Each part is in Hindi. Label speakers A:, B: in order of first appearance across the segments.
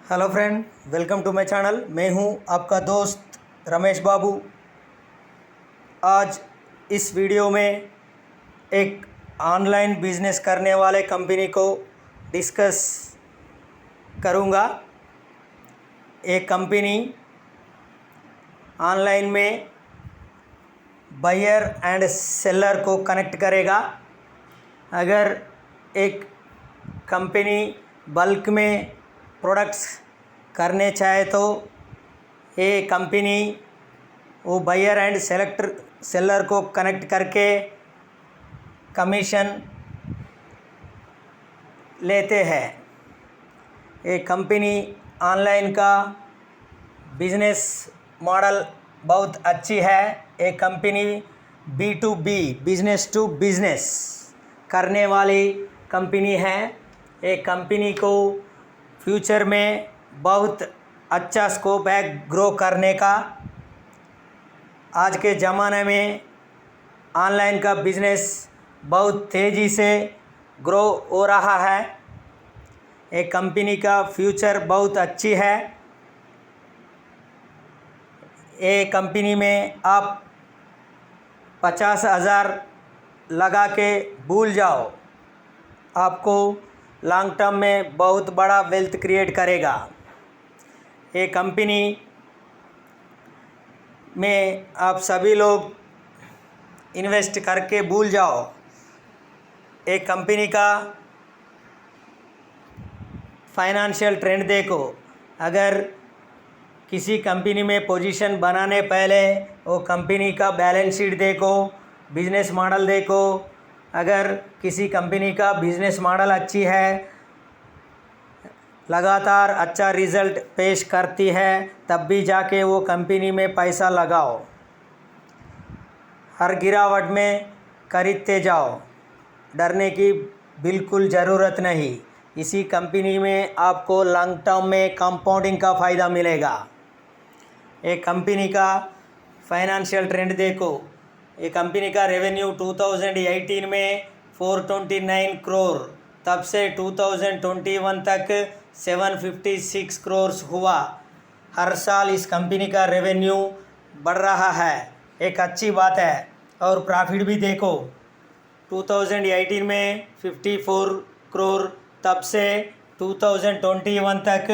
A: Hello friend, welcome to my channel. मैं हूं आपका दोस्त रमेश बाबू। आज इस वीडियो में एक ऑनलाइन बिजनेस करने वाले कंपनी को डिस्कस करूंगा। एक कंपनी ऑनलाइन में बायर एंड सेलर को कनेक्ट करेगा। अगर एक कंपनी बल्क में प्रोडक्ट्स करने चाहे तो ये कंपनी वो बायर एंड सेलर को कनेक्ट करके कमीशन लेते हैं। ये कंपनी ऑनलाइन का बिजनेस मॉडल बहुत अच्छी है। ये company B2B business to business करने वाली कंपनी है। ये कंपनी को फ्यूचर में बहुत अच्छा स्कोप है ग्रो करने का। आज के ज़माने में ऑनलाइन का बिजनेस बहुत तेज़ी से ग्रो हो रहा है। एक कंपनी का फ्यूचर बहुत अच्छी है। ये कंपनी में आप 50,000 लगा के भूल जाओ, आपको लॉन्ग टर्म में बहुत बड़ा वेल्थ क्रिएट करेगा। ये कंपनी में आप सभी लोग इन्वेस्ट करके भूल जाओ। एक कंपनी का फाइनेंशियल ट्रेंड देखो। अगर किसी कंपनी में पोजीशन बनाने पहले वो कंपनी का बैलेंस शीट देखो, बिजनेस मॉडल देखो। अगर किसी कंपनी का बिजनेस मॉडल अच्छी है, लगातार अच्छा रिज़ल्ट पेश करती है, तब भी जाके वो कंपनी में पैसा लगाओ। हर गिरावट में खरीदते जाओ, डरने की बिल्कुल ज़रूरत नहीं। इसी कंपनी में आपको लॉन्ग टर्म में कंपाउंडिंग का फ़ायदा मिलेगा। एक कंपनी का फाइनेंशियल ट्रेंड देखो। ये कंपनी का रेवेन्यू 2018 में 429 करोड़, तब से 2021 तक 756 करोड़ हुआ। हर साल इस कंपनी का रेवेन्यू बढ़ रहा है, एक अच्छी बात है। और प्रॉफिट भी देखो, 2018 में 54 करोड़, तब से 2021 तक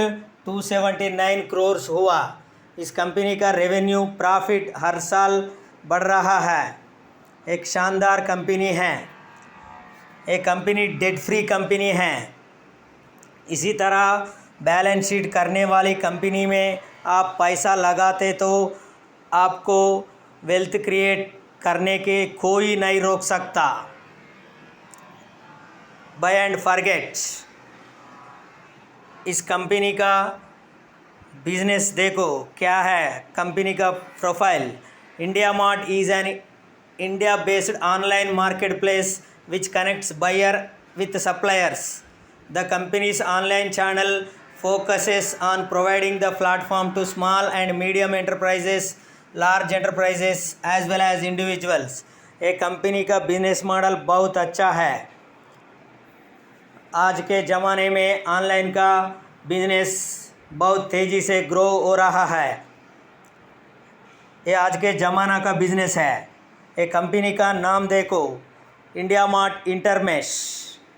A: 279 करोड़ हुआ। इस कंपनी का रेवेन्यू प्रॉफिट हर साल बढ़ रहा है, एक शानदार कंपनी है। एक कंपनी डेट फ्री कंपनी है। इसी तरह बैलेंस शीट करने वाली कंपनी में आप पैसा लगाते तो आपको वेल्थ क्रिएट करने के कोई नहीं रोक सकता। Buy and forget. इस कंपनी का बिजनेस देखो क्या है। कंपनी का profile, IndiaMart is an India-based online marketplace which connects buyer with suppliers. The company's online channel focuses on providing the platform to small and medium enterprises, large enterprises as well as individuals. ये कंपनी का बिजनेस मॉडल बहुत अच्छा है। आज के ज़माने में ऑनलाइन का बिजनेस बहुत तेज़ी से ग्रो हो रहा है। ये आज के ज़माना का बिजनेस है। एक कंपनी का नाम देखो, IndiaMart इंटरमेश,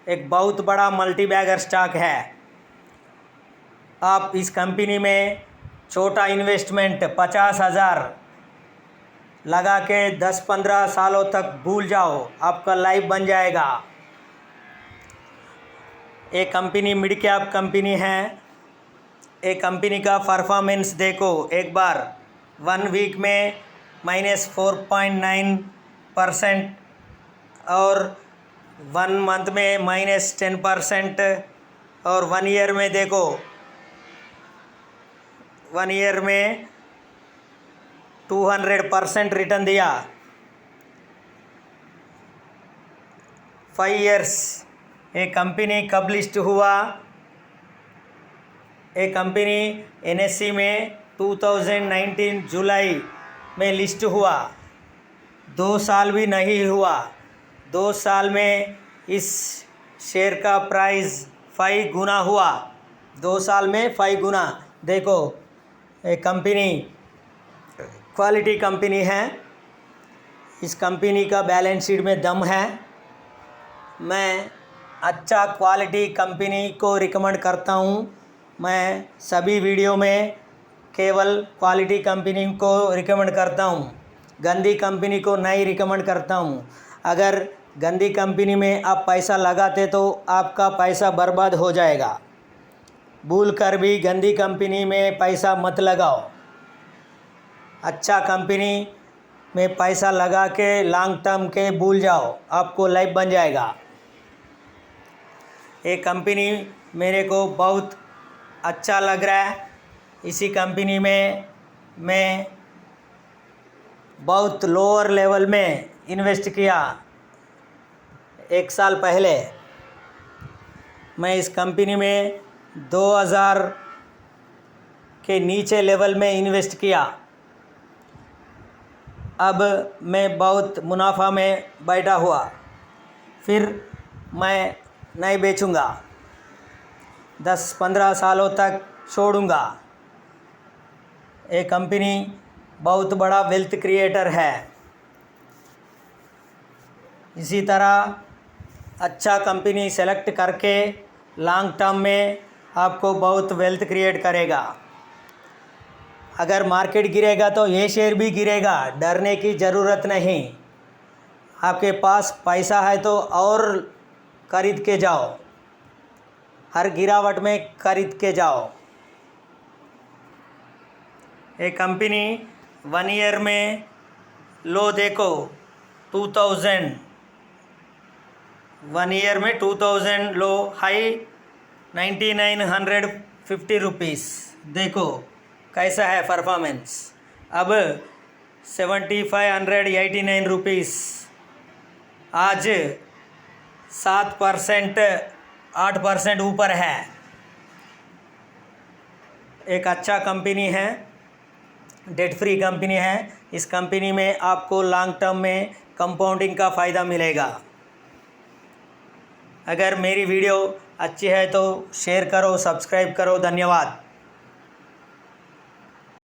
A: एक बहुत बड़ा मल्टी बैगर स्टॉक है। आप इस कंपनी में छोटा इन्वेस्टमेंट 50,000 लगा के 10-15 सालों तक भूल जाओ, आपका लाइफ बन जाएगा। एक कंपनी मिड कैप कंपनी है। एक कंपनी का परफॉर्मेंस देखो एक बार। 1 वीक में -4.9% और 1 मंथ में -10%, और 1 ईयर में देखो, 1 ईयर में 200% रिटर्न दिया। 5 इयर्स। ये कंपनी कब लिस्ट हुआ? ये कंपनी NSE में 2019 जुलाई में लिस्ट हुआ। 2 साल भी नहीं हुआ। 2 साल में इस शेयर का प्राइस 5 गुना हुआ। 2 साल में 5 गुना। देखो, एक कंपनी क्वालिटी कंपनी है, इस कंपनी का बैलेंस शीट में दम है। मैं अच्छा क्वालिटी कंपनी को रिकमेंड करता हूँ। मैं सभी वीडियो में केवल क्वालिटी कंपनी को रिकमेंड करता हूँ, गंदी कंपनी को नहीं रिकमेंड करता हूँ। अगर गंदी कंपनी में आप पैसा लगाते तो आपका पैसा बर्बाद हो जाएगा। भूल कर भी गंदी कंपनी में पैसा मत लगाओ। अच्छा कंपनी में पैसा लगा के लॉन्ग टर्म के भूल जाओ, आपको लाइफ बन जाएगा। ये कंपनी मेरे को बहुत अच्छा लग रहा है। इसी कंपनी में मैं बहुत लोअर लेवल में इन्वेस्ट किया 1 साल पहले। मैं इस कंपनी में 2000 के नीचे लेवल में इन्वेस्ट किया। अब मैं बहुत मुनाफा में बैठा हुआ, फिर मैं नहीं बेचूंगा। 10-15 सालों तक छोड़ूंगा। ये कंपनी बहुत बड़ा वेल्थ क्रिएटर है। इसी तरह अच्छा कंपनी सेलेक्ट करके लॉन्ग टर्म में आपको बहुत वेल्थ क्रिएट करेगा। अगर मार्केट गिरेगा तो ये शेयर भी गिरेगा, डरने की ज़रूरत नहीं। आपके पास पैसा है तो और खरीद के जाओ, हर गिरावट में खरीद के जाओ। एक कंपनी 1 ईयर में लो देखो 2000, 1 ईयर में 2000 लो, हाई 9950 रुपीज़। देखो कैसा है परफॉर्मेंस। अब 7589 रुपीज़, आज 7% 8% ऊपर है। एक अच्छा कंपनी है, डेट फ्री कंपनी है। इस कंपनी में आपको लॉन्ग टर्म में कंपाउंडिंग का फ़ायदा मिलेगा। अगर मेरी वीडियो अच्छी है तो शेयर करो, सब्सक्राइब करो। धन्यवाद।